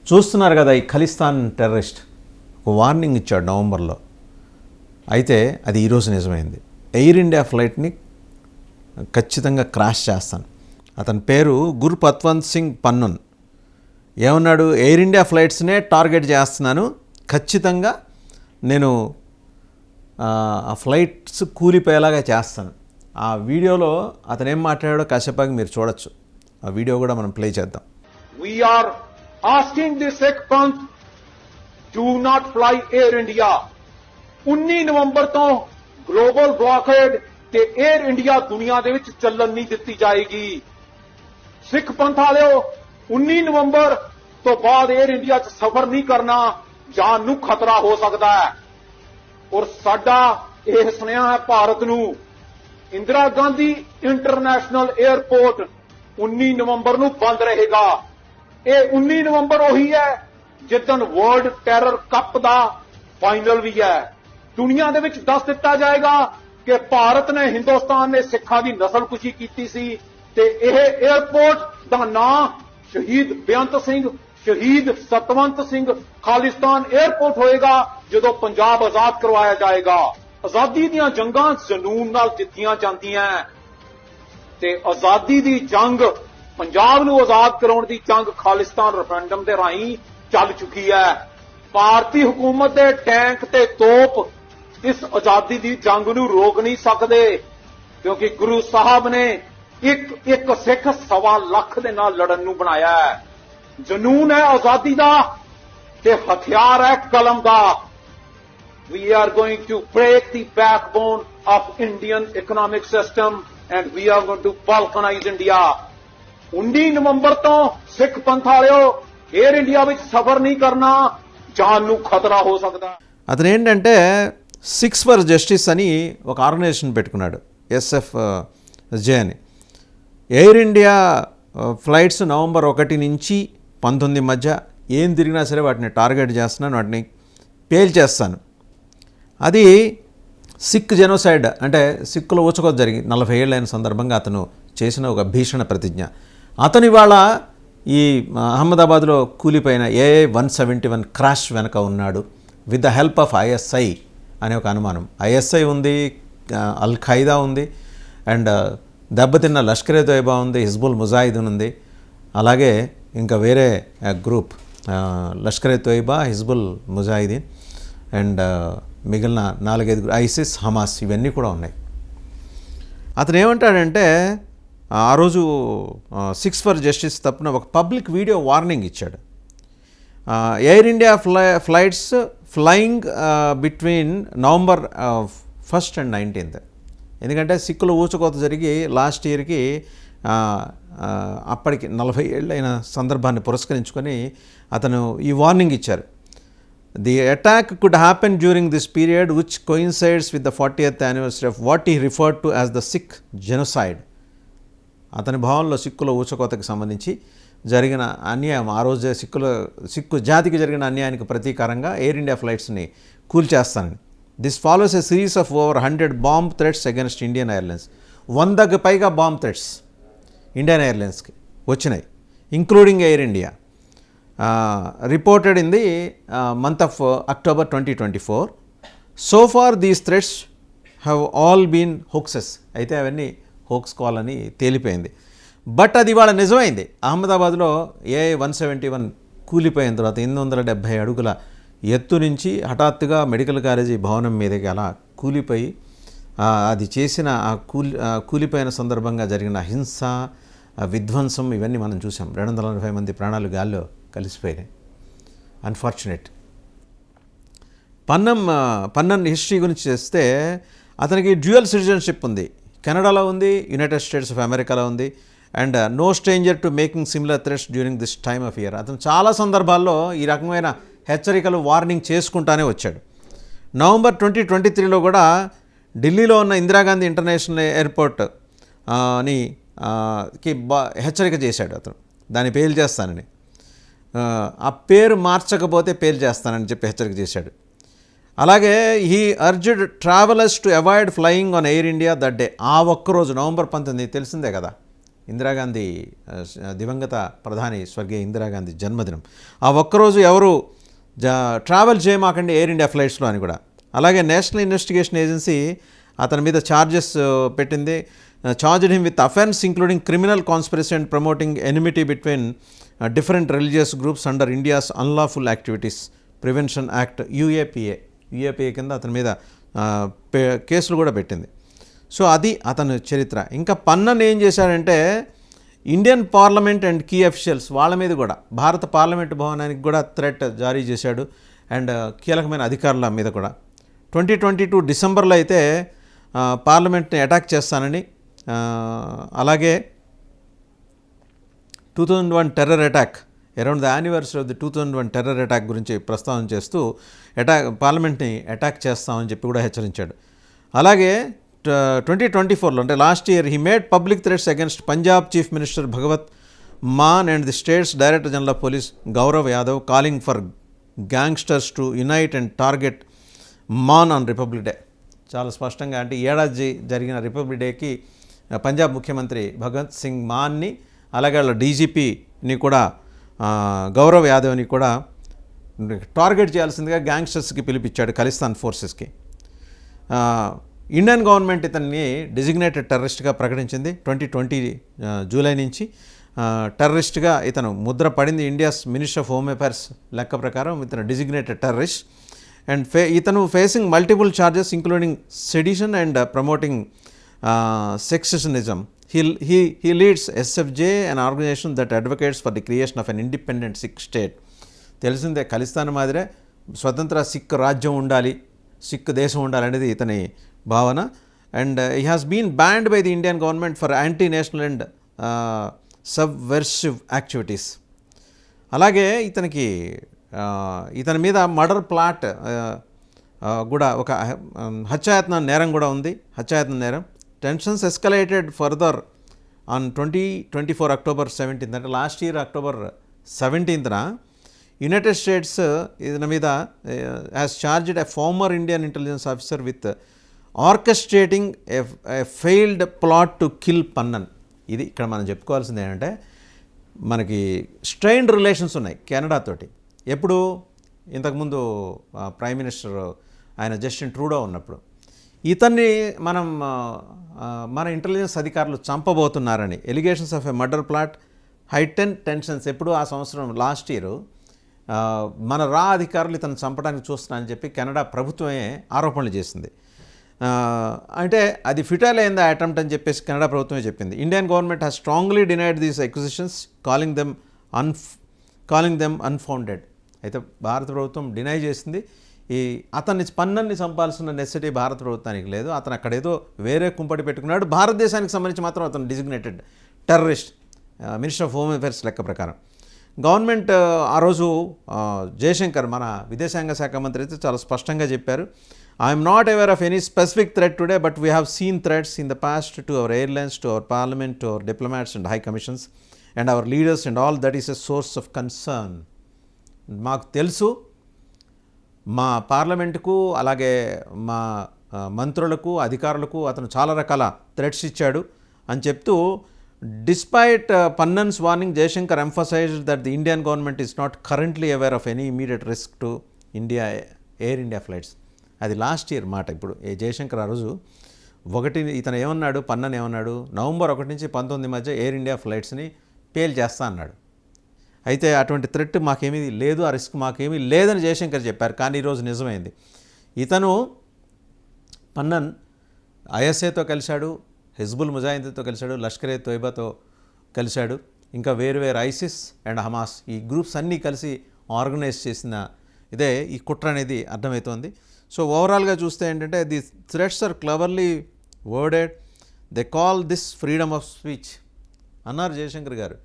చూస్తున్నారు కదా, ఈ ఖలిస్తాన్ టెర్రరిస్ట్ ఒక వార్నింగ్ ఇచ్చాడు నవంబర్లో. అయితే అది ఈరోజు నిజమైంది. ఎయిర్ ఇండియా ఫ్లైట్ని ఖచ్చితంగా క్రాష్ చేస్తాను. అతని పేరు గుర్పత్వంత్ సింగ్ పన్నన్. ఏమన్నాడు? ఎయిర్ ఇండియా ఫ్లైట్స్నే టార్గెట్ చేస్తున్నాను, ఖచ్చితంగా నేను ఆ ఫ్లైట్స్ కూలిపోయేలాగా చేస్తాను. ఆ వీడియోలో అతను ఏం మాట్లాడాడో కాసేపాకి మీరు చూడొచ్చు. ఆ వీడియో కూడా మనం ప్లే చేద్దాం. We are asking the Sikh Panth do not fly Air India. 19 ਨਵੰਬਰ ਤੋਂ ਗਲੋਬਲ ਬਲੌਕੇਡ ਤੇ 에ਅਰ ਇੰਡੀਆ ਦੁਨੀਆ ਦੇ ਵਿੱਚ ਚੱਲਣ ਨਹੀਂ ਦਿੱਤੀ ਜਾਏਗੀ। ਸਿੱਖ ਪੰਥ ਵਾਲਿਓ 19 ਨਵੰਬਰ ਤੋਂ ਬਾਅਦ 에ਅਰ ਇੰਡੀਆ 'ਚ ਸਫ਼ਰ ਨਹੀਂ ਕਰਨਾ, ਜਾਨ ਨੂੰ ਖਤਰਾ ਹੋ ਸਕਦਾ ਹੈ। ਔਰ ਸਾਡਾ ਇਹ ਸੁਨੇਹਾ ਹੈ ਭਾਰਤ ਨੂੰ, ਇੰਦਰਾ ਗਾਂਧੀ ਇੰਟਰਨੈਸ਼ਨਲ 에ਅਰਪੋਰਟ 19 ਨਵੰਬਰ ਨੂੰ ਬੰਦ ਰਹੇਗਾ। ਇਹ 19 ਨਵੰਬਰ ਉਹੀ ਹੈ ਜਿੱਦਣ ਵਰਲਡ ਟੈਰਰ ਕੱਪ ਦਾ ਫਾਈਨਲ ਵੀ ਹੈ। ਦੁਨੀਆ ਦੇ ਵਿੱਚ ਦੱਸ ਦਿੱਤਾ ਜਾਏਗਾ ਕਿ ਭਾਰਤ ਨੇ, ਹਿੰਦੁਸਤਾਨ ਨੇ ਸਿੱਖਾਂ ਦੀ ਨਸਲਕੁਸ਼ੀ ਕੀਤੀ ਸੀ ਤੇ ਇਹ 에ਅਰਪੋਰਟ ਦਾ ਨਾਂ ਸ਼ਹੀਦ ਬੇਅੰਤ ਸਿੰਘ, ਸ਼ਹੀਦ ਸਤਵੰਤ ਸਿੰਘ ਖਾਲਿਸਤਾਨ 에ਅਰਪੋਰਟ ਹੋਏਗਾ ਜਦੋਂ ਪੰਜਾਬ ਆਜ਼ਾਦ ਕਰਵਾਇਆ ਜਾਏਗਾ। ਆਜ਼ਾਦੀ ਦੀਆਂ ਜੰਗਾਂ ਜਨੂਨ ਨਾਲ ਜਿੱਤੀਆਂ ਜਾਂਦੀਆਂ ਤੇ ਆਜ਼ਾਦੀ ਦੀ ਜੰਗ, ਪੰਜਾਬ ਨੂੰ ਆਜ਼ਾਦ ਕਰਾਉਣ ਦੀ ਜੰਗ ਖਾਲਿਸਤਾਨ ਰੈਫਰੈਂਡਮ ਦੇ ਰਾਹੀਂ ਚੱਲ ਚੁੱਕੀ ਹੈ। ਭਾਰਤੀ ਹਕੂਮਤ ਦੇ ਟੈਂਕ ਤੇ ਤੋਪ ਇਸ ਆਜ਼ਾਦੀ ਦੀ ਜੰਗ ਨੂੰ ਰੋਕ ਨਹੀਂ ਸਕਦੇ, ਕਿਉਂਕਿ ਗੁਰੂ ਸਾਹਿਬ ਨੇ ਇੱਕ ਸਿੱਖ 1.25 ਲੱਖ ਦੇ ਨਾਲ ਲੜਨ ਨੂੰ ਬਣਾਇਆ ਹੈ। ਜਨੂਨ ਹੈ ਆਜ਼ਾਦੀ ਦਾ ਤੇ ਹਥਿਆਰ ਹੈ ਕਲਮ ਦਾ। We are going to break the backbone of Indian economic system and we are going to balkanize India. 19 ਨਵੰਬਰ ਤੋਂ ਸਿੱਖ ਪੰਥ ਵਾਲਿਓ 에ਅਰ ఇండియా ਵਿੱਚ సఫర్ नहीं करना, జాన్ ను ఖతరా हो सकता। అతను ఏంటంటే సిక్స్ ఫర్ జస్టిస్ అని ఒక ఆర్గనైజేషన్ పెట్టుకున్నాడు, SFJ అని. ఎయిర్ ఇండియా ఫ్లైట్స్ నవంబర్ 1 నుంచి 19 మధ్య ఏం తిరిగినా సరే వాటిని టార్గెట్ చేస్తున్నాను, వాటిని పేల్చేస్తాను. అది సిక్ జెనోసైడ్, అంటే సిక్కుల ఊచకోత జరిగి 40 ఏళ్ళైన సందర్భంగా అతను చేసిన ఒక భీషణ ప్రతిజ్ఞ. అతను ఇవాళ ఈ అహ్మదాబాద్లో కూలిపోయిన AA-171 క్రాష్ వెనక ఉన్నాడు with the help of ISI అనే ఒక అనుమానం. ISI ఉంది, అల్ ఖైదా ఉంది, అండ్ దెబ్బతిన్న లష్కరే తోయిబా ఉంది, హిజ్బుల్ ముజాహిదీన్ ఉంది, అలాగే ఇంకా వేరే గ్రూప్ లష్కరే తోయిబా, హిజ్బుల్ ముజాహిదీన్ అండ్ మిగిలిన 4-5 ఐసిస్, హమాస్, ఇవన్నీ కూడా ఉన్నాయి. అతను ఏమంటాడంటే ఆ రోజు సిక్స్ ఫర్ జస్టిస్ తప్పున ఒక పబ్లిక్ వీడియో వార్నింగ్ ఇచ్చాడు. Air India flights flying between November 1 and 19. ఎందుకంటే సిక్కుల ఊచకోత జరిగి లాస్ట్ ఇయర్కి అప్పటికి 40 ఏళ్ళైన సందర్భాన్ని పురస్కరించుకొని అతను ఈ వార్నింగ్ ఇచ్చారు. The attack could happen during this period which coincides with the 40th anniversary of what he referred to as the Sikh genocide. అతని భావనలో సిక్కుల ఊచకోతకు సంబంధించి జరిగిన అన్యాయం, ఆ రోజే సిక్కు జాతికి జరిగిన అన్యాయానికి ప్రతీకారంగా ఎయిర్ ఇండియా ఫ్లైట్స్ని కూల్చేస్తానని. This follows a series of over 100 bomb threats against Indian airlines. 100కి పైగా బాంబ్ థ్రెట్స్ ఇండియన్ ఎయిర్లైన్స్కి వచ్చినాయి, including air India. Reported in the month of October 2024. So far these threats have all been hoaxes. అయితే అవన్నీ hoax call అని తేలిపోయింది. But అది ఇవాళ నిజమైంది. అహ్మదాబాద్లో AA-171 కూలిపోయిన తర్వాత 870 అడుగుల ఎత్తు నుంచి హఠాత్తుగా మెడికల్ కాలేజీ భవనం మీదకి అలా కూలిపోయి అది చేసిన కూలిపోయిన సందర్భంగా జరిగిన హింస, విధ్వంసం, ఇవన్నీ మనం చూసాం. 240 మంది ప్రాణాలు గాల్లో కలిసిపోయినాయి. అన్ఫార్చునేట్. పన్నన్ హిస్టరీ గురించి చేస్తే అతనికి డ్యూయల్ సిటిజన్షిప్ ఉంది. కెనడాలో ఉంది, యునైటెడ్ స్టేట్స్ ఆఫ్ అమెరికాలో ఉంది, and no stranger to making similar threats during this time of year. అతను చాలా సందర్భాల్లో ఈ రకమైన హెచ్చరికలు, వార్నింగ్ చేసుకుంటానే వచ్చాడు. నవంబర్ 2023లో కూడా ఢిల్లీలో ఉన్న ఇందిరాగాంధీ ఇంటర్నేషనల్ ఎయిర్పోర్ట్ ని హెచ్చరిక చేశాడు అతను, దాన్ని పేల్చేస్తానని. ఆ పేరు మార్చకపోతే పేల్చేస్తానని చెప్పి హెచ్చరిక చేశాడు. అలాగే he urged travellers to avoid flying on air India that day. ఆ ఒక్కరోజు నవంబర్ 19 తెలిసిందే కదా, ఇందిరాగాంధీ దివంగత ప్రధాని స్వర్గీయ ఇందిరాగాంధీ జన్మదినం. ఆ ఒక్కరోజు ఎవరు ట్రావెల్ చేయమాకండి ఎయిర్ ఇండియా ఫ్లైట్స్లో అని కూడా. అలాగే నేషనల్ ఇన్వెస్టిగేషన్ ఏజెన్సీ అతని మీద ఛార్జెస్ పెట్టింది. Charged him with offence including criminal conspiracy and promoting enmity between different religious groups under India's unlawful activities prevention act UAPA కింద అతని మీద కేసులు కూడా పెట్టింది. సో అది అతని చరిత్ర. ఇంకా పన్నన్ ఏం చేశాడంటే Indian parliament and key officials వాళ్ళ మీద కూడా, భారత పార్లమెంటు భవనానికి కూడా థ్రెట్ జారీ చేశాడు అండ్ కీలకమైన అధికారుల మీద కూడా. 2022 డిసెంబర్లో అయితే పార్లమెంట్ని అటాక్ చేస్తానని, అలాగే 2001 terror attack around the anniversary of the 2001 terror attack గురించి ప్రస్తావన చేస్తూ పార్లమెంట్ని అటాక్ చేస్తామని చెప్పి కూడా హెచ్చరించాడు. అలాగే 2024లో అంటే last year he made public threats against Punjab chief minister Bhagwant Mann and the state's director general of police Gaurav Yadav calling for gangsters to unite and target Mann on Republic Day. చాలా స్పష్టంగా అంటే ఏడాది జరిగిన రిపబ్లిక్ డేకి పంజాబ్ ముఖ్యమంత్రి భగత్ సింగ్ మాన్ని అలాగే వాళ్ళ డీజీపీని కూడా గౌరవ్ యాదవ్ని కూడా టార్గెట్ చేయాల్సిందిగా గ్యాంగ్స్టర్స్కి పిలిపించాడు ఖలిస్తాన్ ఫోర్సెస్కి. ఇండియన్ గవర్నమెంట్ ఇతన్ని డెసిగ్నేటెడ్ టెర్రరిస్ట్గా ప్రకటించింది 2020 జూలై నుంచి. టెర్రరిస్ట్గా ఇతను ముద్ర పడింది India's minister of home affairs లెక్క ప్రకారం ఇతను డెసిగ్నేటెడ్ టెర్రరిస్ట్. అండ్ ఇతను facing multiple charges including sedition and promoting secessionism. He leads SFJ, an organization that advocates for the creation of an independent Sikh state. తెలిసిందే ఖలిస్తాన్ మాదిరే స్వతంత్ర sick రాజ్యం ఉండాలి, sick దేశం ఉండాలి అనేది ఇతని భావన. And he has been banned by the Indian government for anti national and subversive activities. అలాగే ఇతని మీద మర్డర్ ప్లాట్ కూడా ఒక హత్యాయత్న నేరం కూడా ఉంది. హత్యాయత్న నేరం. Tensions escalated further on 2024 October 17th అంటే last year October 17th United States ఇతని మీద has charged a former Indian intelligence officer with orchestrating a failed plot to kill Pannun. ఇది ఇక్కడ మనం చెప్పుకోవాల్సింది ఏంటంటే మనకి స్ట్రెయిన్డ్ రిలేషన్స్ ఉన్నాయి కెనడాతోటి. ఎప్పుడు ఇంతకుముందు ప్రైమ్ మినిస్టర్ ఆయన జస్టిన్ ట్రూడో ఉన్నప్పుడు ఇతన్ని మన ఇంటెలిజెన్స్ అధికారులు చంపబోతున్నారని allegations of a murder plot heighten tensions. ఎప్పుడు ఆ సంవత్సరం లాస్ట్ ఇయర్ మన అధికారులు ఇతను చంపడానికి చూస్తున్నారని చెప్పి కెనడా ప్రభుత్వమే ఆరోపణలు చేసింది. అంటే అది ఫిటైల్ అయింది ఆ అటెంప్ట్ అని చెప్పేసి కెనడా ప్రభుత్వమే చెప్పింది. Indian government has strongly denied these accusations calling them unfounded. అయితే భారత ప్రభుత్వం డినై చేసింది. అతన్ని పన్నన్ని చంపాల్సిన నెసెసిటీ భారత ప్రభుత్వానికి లేదు. అతను అక్కడేదో వేరే కుంపటి పెట్టుకున్నాడు. భారతదేశానికి సంబంధించి మాత్రం అతను designated terrorist minister of home affairs లెక్క ప్రకారం. గవర్నమెంట్ ఆ రోజు జయశంకర్ మన విదేశాంగ శాఖ మంత్రి అయితే చాలా స్పష్టంగా చెప్పారు, I'm not aware of any specific threat today but we have seen threats in the past to our airlines, to our parliament, to our diplomats and high commissions and our leaders and all that is a source of concern. మాకు తెలుసు మా పార్లమెంటుకు అలాగే మా మంత్రులకు అధికారులకు అతను చాలా రకాల థ్రెట్స్ ఇచ్చాడు అని చెప్తూ despite Pannun's warning Jaishankar emphasised that the Indian government is not currently aware of any immediate risk to air India flights. అది లాస్ట్ ఇయర్ మాట. ఇప్పుడు జయశంకర్ ఆ రోజు ఇతను ఏమన్నాడు, పన్నన్ ఏమన్నాడు, నవంబర్ 1 నుంచి 19 మధ్య ఎయిర్ ఇండియా ఫ్లైట్స్ని పేల్ చేస్తా అన్నాడు. అయితే అటువంటి థ్రెట్ మాకేమీ లేదు, ఆ రిస్క్ మాకేమీ లేదని జయశంకర్ చెప్పారు. కానీ ఈరోజు నిజమైంది. ఇతను పన్నన్ ఐఎస్ఏతో కలిశాడు, హిజ్బుల్ ముజాహిదీన్తో కలిశాడు, లష్కరే తోయిబాతో కలిశాడు, ఇంకా వేరు ఐసిస్ అండ్ హమాస్ ఈ గ్రూప్స్ అన్నీ కలిసి ఆర్గనైజ్ చేసిన ఇదే ఈ కుట్ర అనేది అర్థమవుతోంది. సో ఓవరాల్గా చూస్తే ఏంటంటే the threats are cleverly worded, they call this freedom of speech అన్నారు జయశంకర్ గారు.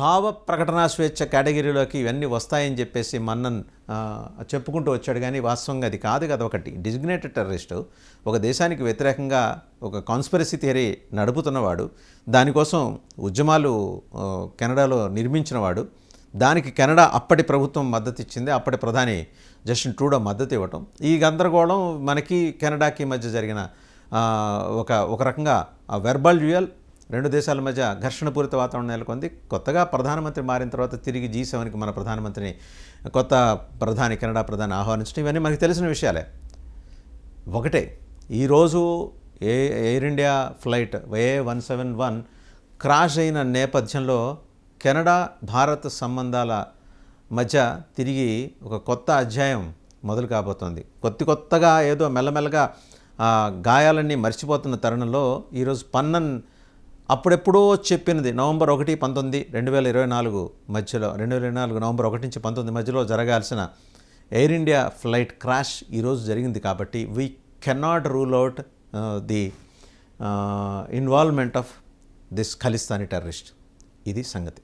భావ ప్రకటనా స్వేచ్ఛ కేటగిరీలోకి ఇవన్నీ వస్తాయని చెప్పేసి మన్నన్ చెప్పుకుంటూ వచ్చాడు. కానీ వాస్తవంగా అది కాదు కదా. ఒకటి డిజిగ్నేటెడ్ టెర్రరిస్టు, ఒక దేశానికి వ్యతిరేకంగా ఒక కాన్స్పిరసీ థియరీ నడుపుతున్నవాడు, దానికోసం ఉద్యమాలు కెనడాలో నిర్మించినవాడు, దానికి కెనడా అప్పటి ప్రభుత్వం మద్దతు ఇచ్చింది, అప్పటి ప్రధాని జస్టిన్ ట్రూడో మద్దతు ఇవ్వటం. ఈ గందరగోళం మనకి కెనడాకి మధ్య జరిగిన ఒక రకంగా వెర్బల్ డ్యూయల్, రెండు దేశాల మధ్య ఘర్షణపూరిత వాతావరణం నెలకొంది. కొత్తగా ప్రధానమంత్రి మారిన తర్వాత తిరిగి G7కి మన ప్రధానమంత్రిని కొత్త కెనడా ప్రధాని ఆహ్వానించడం ఇవన్నీ మనకు తెలిసిన విషయాలే. ఒకటే, ఈరోజు air India flight A171 crash అయిన నేపథ్యంలో కెనడా భారత్ సంబంధాల మధ్య తిరిగి ఒక కొత్త అధ్యాయం మొదలు కాబోతోంది. కొత్తగా ఏదో మెల్లమెల్లగా గాయాలన్నీ మర్చిపోతున్న తరుణంలో ఈరోజు పన్నన్ అప్పుడెప్పుడో చెప్పినది నవంబర్ 1, 19, 2024 మధ్యలో 2024 నవంబర్ 1 నుంచి 19 మధ్యలో జరగాల్సిన ఎయిర్ ఇండియా ఫ్లైట్ క్రాష్ ఈరోజు జరిగింది. కాబట్టి we cannot rule out the involvement of this Khalistani terrorist. ఇది సంగతి.